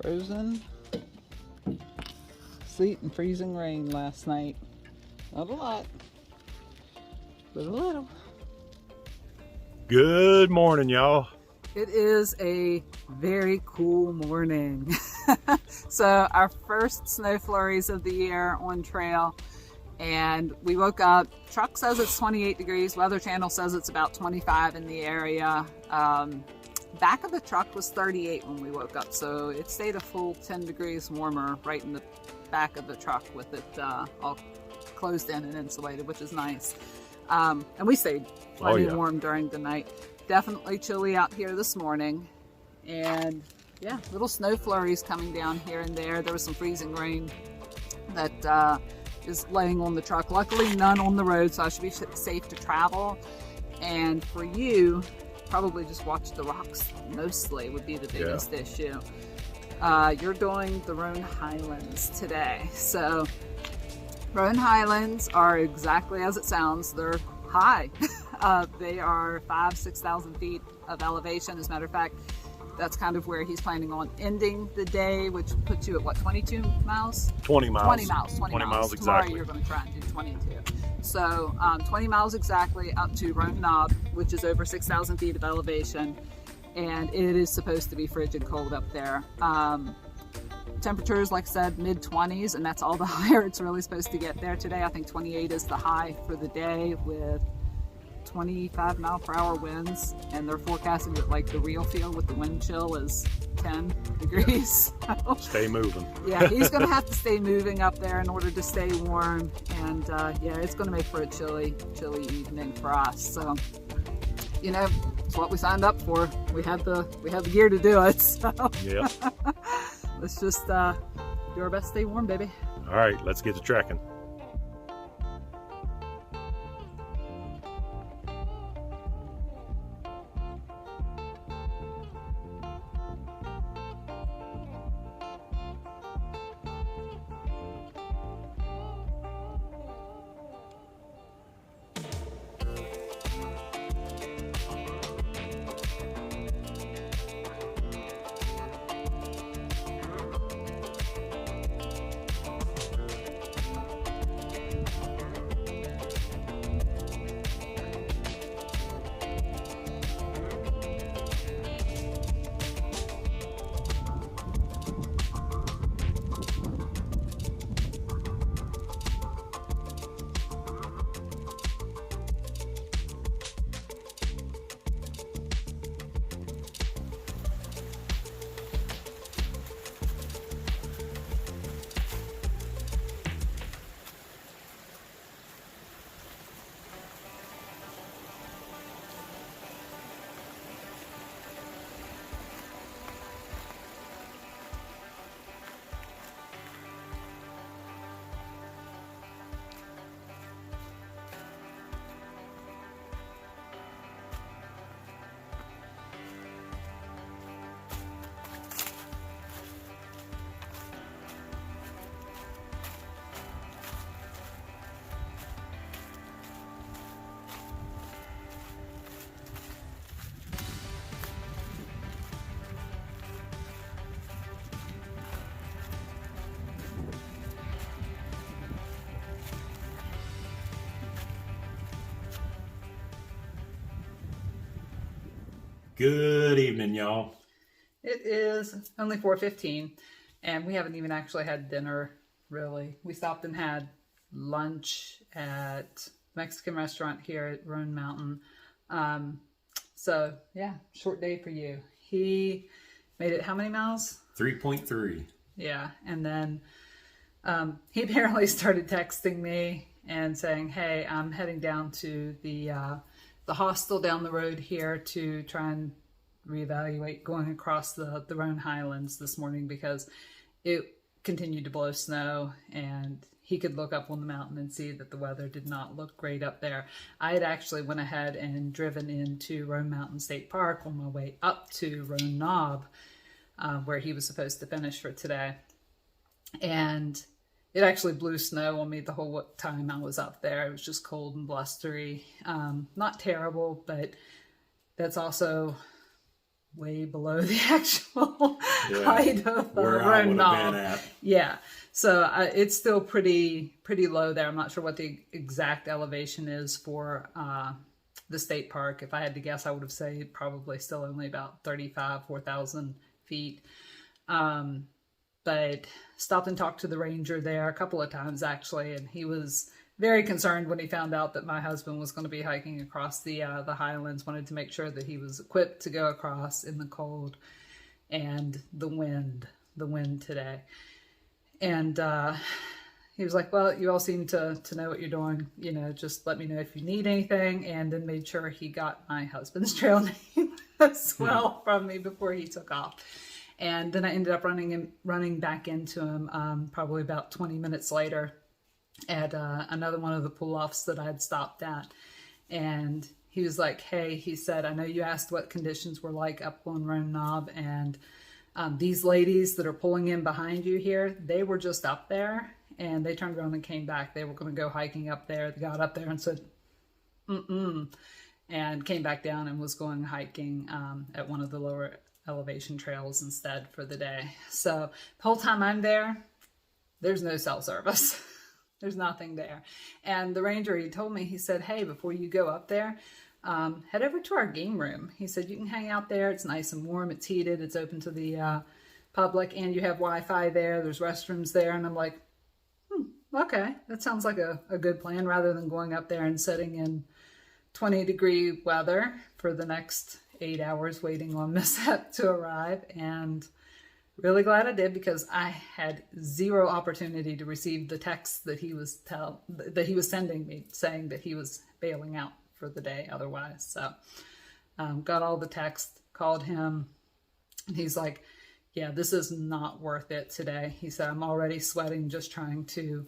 Frozen. Sleet and freezing rain last night. Not a lot, but a little. Good morning, y'all. It is a very cool morning. So our first snow flurries of the year on trail, and we woke up. Truck says it's 28 degrees. Weather Channel says it's about 25 in the area. Back of the truck was 38 when we woke up, so it stayed a full 10 degrees warmer right in the back of the truck with it all closed in and insulated, which is nice. And we stayed plenty warm during the night. Definitely chilly out here this morning, and yeah, little snow flurries coming down here and there. There was some freezing rain that is laying on the truck. Luckily none on the road, so I should be safe to travel. And for you, probably just watch the rocks mostly would be the biggest issue. You're doing the Roan Highlands today. So Roan Highlands are exactly as it sounds. They're high. They are 6,000 feet of elevation. As a matter of fact, that's kind of where he's planning on ending the day, which puts you at what, 22 miles? 20 miles. 20 miles. 20 miles exactly. Tomorrow you're going to try and do 22. So 20 miles exactly up to Roan Knob, which is over 6,000 feet of elevation. And it is supposed to be frigid cold up there. Temperatures, like I said, mid-20s, and that's all the higher it's really supposed to get there today. I think 28 is the high for the day with 25 mile per hour winds, and they're forecasting that like the real feel with the wind chill is 10 degrees. Stay moving. Yeah, he's going to have to stay moving up there in order to stay warm, and yeah, it's going to make for a chilly evening for us. So, you know, it's what we signed up for. We have the gear to do it. So Yeah. let's just do our best to stay warm, baby. All right, let's get to trekking. Good evening, y'all. It is only 4:15, and we haven't even actually had dinner, really. We stopped and had lunch at Mexican restaurant here at Roan Mountain. So, yeah, short day for you. He made it how many miles? 3.3. Yeah, and then he apparently started texting me and saying, hey, I'm heading down to the hostel down the road here to try and reevaluate going across the Roan Highlands this morning because it continued to blow snow, and he could look up on the mountain and see that the weather did not look great up there. I had actually went ahead and driven into Roan Mountain State Park on my way up to Roan Knob, where he was supposed to finish for today. And it actually blew snow on me the whole time I was up there. It was just cold and blustery. Not terrible, but that's also way below the actual height of where I Roan would have Knob. been at. Yeah, so it's still pretty low there. I'm not sure what the exact elevation is for the state park. If I had to guess, I would have said probably still only about 4,000 feet. But stopped and talked to the ranger there a couple of times actually, and he was very concerned when he found out that my husband was going to be hiking across the highlands. Wanted to make sure that he was equipped to go across in the cold and the wind today. And he was like, well, you all seem to know what you're doing. You know, just let me know if you need anything. And then made sure he got my husband's trail name as well from me before he took off. And then I ended up running back into him probably about 20 minutes later at another one of the pull-offs that I had stopped at. And he was like, hey, he said, I know you asked what conditions were like up on Roan Knob, and these ladies that are pulling in behind you here, they were just up there, and they turned around and came back. They were going to go hiking up there. They got up there and said, and came back down and was going hiking at one of the lower elevation trails instead for the day. So the whole time I'm there, there's no cell service. There's nothing there. And the ranger, he told me, he said, hey, before you go up there, head over to our game room. He said, you can hang out there. It's nice and warm. It's heated. It's open to the public, and you have Wi-Fi there. There's restrooms there. And I'm like, okay, that sounds like a good plan, rather than going up there and sitting in 20-degree weather for the next 8 hours waiting on Mishap to arrive. And really glad I did, because I had zero opportunity to receive the text that he was sending me saying that he was bailing out for the day otherwise. So got all the text, called him, and he's like, yeah, this is not worth it today. He said, I'm already sweating just trying to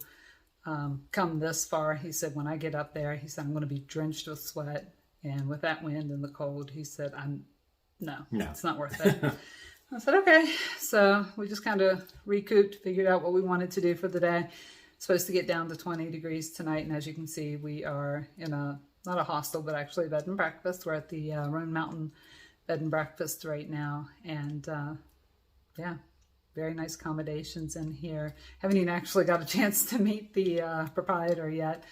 come this far. He said, when I get up there, he said, I'm going to be drenched with sweat, and with that wind and the cold, he said, no, it's not worth it. I said, okay. So we just kind of recouped, figured out what we wanted to do for the day. Supposed to get down to 20 degrees tonight. And as you can see, we are in not a hostel, but actually a bed and breakfast. We're at the Roan Mountain Bed and Breakfast right now. And yeah, very nice accommodations in here. Haven't even actually got a chance to meet the proprietor yet.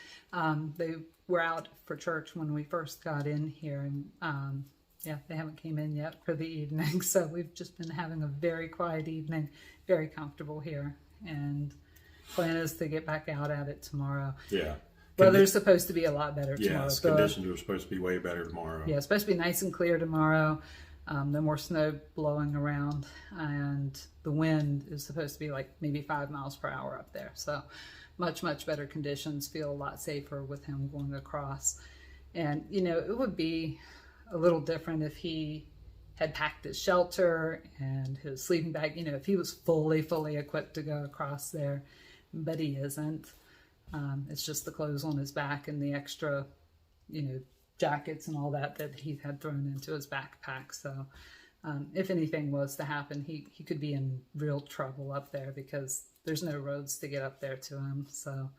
They were out for church when we first got in here, and yeah, they haven't came in yet for the evening. So we've just been having a very quiet evening, very comfortable here. And plan is to get back out at it tomorrow. Yeah. Weather's supposed to be a lot better tomorrow. Yes, conditions are supposed to be way better tomorrow. Yeah, it's supposed to be nice and clear tomorrow. No more snow blowing around. And the wind is supposed to be like maybe 5 miles per hour up there. So much, much better conditions. Feel a lot safer with him going across. And, you know, it would be a little different if he had packed his shelter and his sleeping bag, you know, if he was fully equipped to go across there, but he isn't. It's just the clothes on his back and the extra, you know, jackets and all that he had thrown into his backpack. So if anything was to happen, he could be in real trouble up there, because there's no roads to get up there to him. So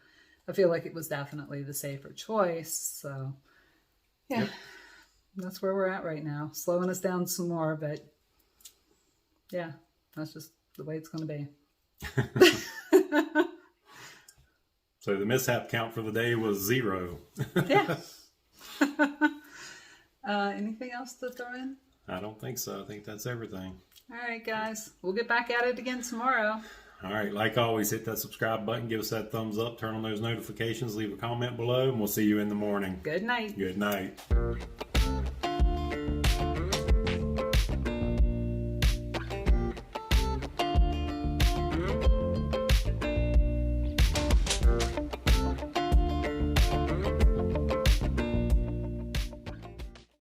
I feel like it was definitely the safer choice. So yeah. Yep. That's where we're at right now. Slowing us down some more, but yeah, that's just the way it's going to be. So the mishap count for the day was 0. Yeah. Anything else to throw in? I don't think so. I think that's everything. All right, guys. We'll get back at it again tomorrow. All right. Like always, hit that subscribe button. Give us that thumbs up. Turn on those notifications. Leave a comment below, and we'll see you in the morning. Good night. Good night.